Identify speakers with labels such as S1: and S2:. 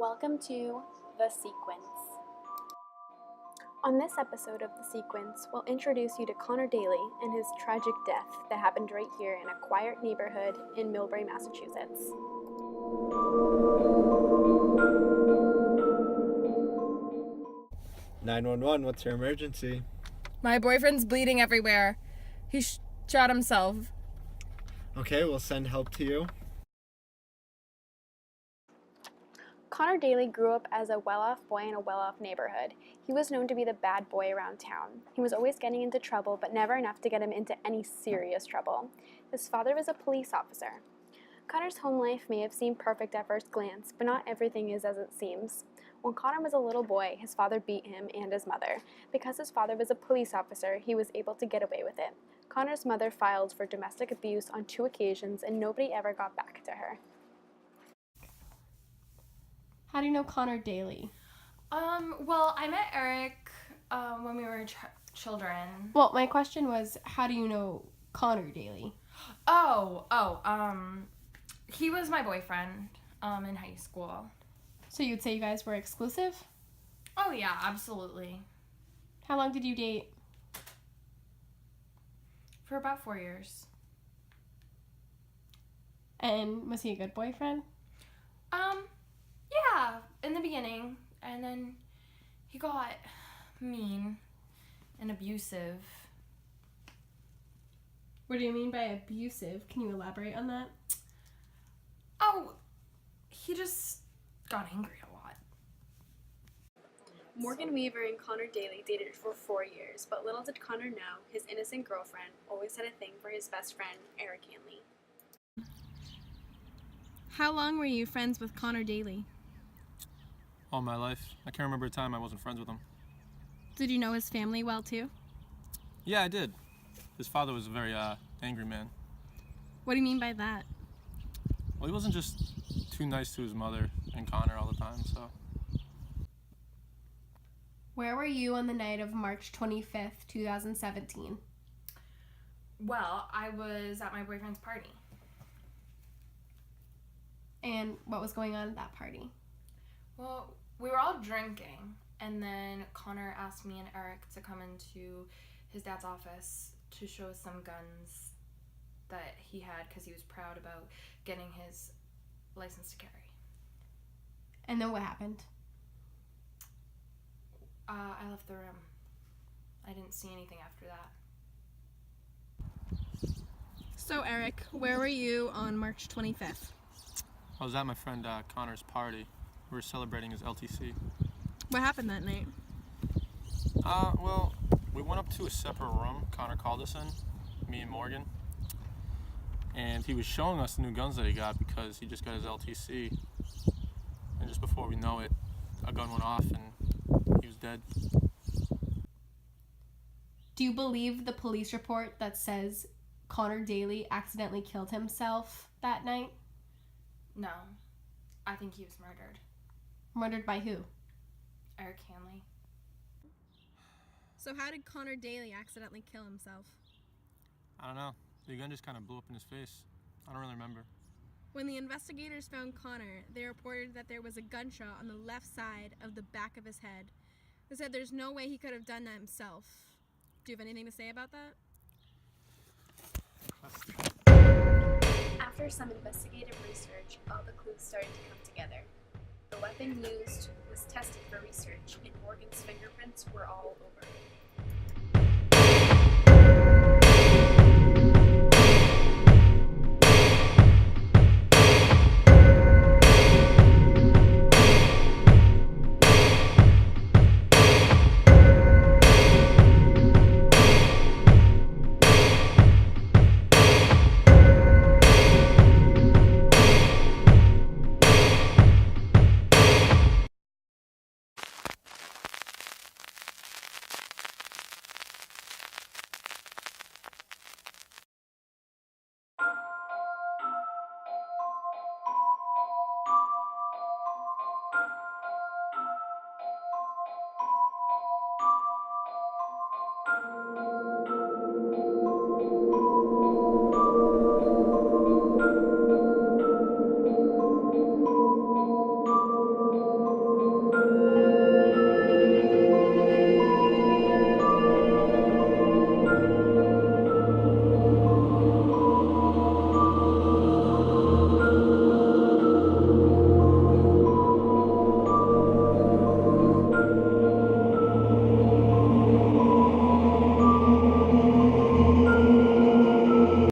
S1: Welcome to The Sequence. On this episode of The Sequence, we'll introduce you to Connor Daly and his tragic death that happened right here in a quiet neighborhood in Millbury, Massachusetts.
S2: "911, what's your emergency?"
S3: My boyfriend's bleeding everywhere. He shot himself.
S2: Okay, we'll send help to you.
S1: Connor Daly grew up as a well-off boy in a well-off neighborhood. He was known to be the bad boy around town. He was always getting into trouble, but never enough to get him into any serious trouble. His father was a police officer. Connor's home life may have seemed perfect at first glance, but not everything is as it seems. When Connor was a little boy, his father beat him and his mother. Because his father was a police officer, he was able to get away with it. Connor's mother filed for domestic abuse on 2 occasions, and nobody ever got back to her.
S4: How do you know Connor Daly?
S3: Well, I met Eric when we were children.
S4: Well, my question was, how do you know Connor Daly?
S3: He was my boyfriend in high school.
S4: So you'd say you guys were exclusive?
S3: Oh, yeah, absolutely.
S4: How long did you date?
S3: For about 4 years.
S4: And was he a good boyfriend?
S3: Yeah, in the beginning. And then he got mean and abusive.
S4: What do you mean by abusive? Can you elaborate on that?
S3: Oh, he just got angry a lot.
S1: Morgan Weaver and Connor Daly dated for 4 years, but little did Connor know his innocent girlfriend always had a thing for his best friend, Eric Hanley.
S5: How long were you friends with Connor Daly?
S6: All my life. I can't remember a time I wasn't friends with him.
S5: Did you know his family well too?
S6: Yeah, I did. His father was a very angry man.
S5: What do you mean by that?
S6: Well, he wasn't just too nice to his mother and Connor all the time, so.
S4: Where were you on the night of March 25th, 2017?
S3: Well, I was at my boyfriend's party.
S4: And what was going on at that party?
S3: Well, we were all drinking, and then Connor asked me and Eric to come into his dad's office to show us some guns that he had because he was proud about getting his license to carry.
S4: And then what happened?
S3: I left the room. I didn't see anything after that.
S5: So, Eric, where were you on March 25th?
S6: I was at my friend Connor's party. We were celebrating his LTC.
S5: What happened that night?
S6: Well, we went up to a separate room Connor called us in, me and Morgan. And he was showing us the new guns that he got because he just got his LTC. And just before we know it, a gun went off and he was dead.
S4: Do you believe the police report that says Connor Daly accidentally killed himself that night?
S3: No, I think he was murdered.
S4: Murdered by who?
S3: Eric Hanley.
S5: So how did Connor Daly accidentally kill himself?
S6: I don't know. The gun just kind of blew up in his face. I don't really remember.
S5: When the investigators found Connor, they reported that there was a gunshot on the left side of the back of his head. They said there's no way he could have done that himself. Do you have anything to say about that?
S1: After some investigative research, all the clues started to come together. The weapon used was tested for research, and Morgan's fingerprints were all over it.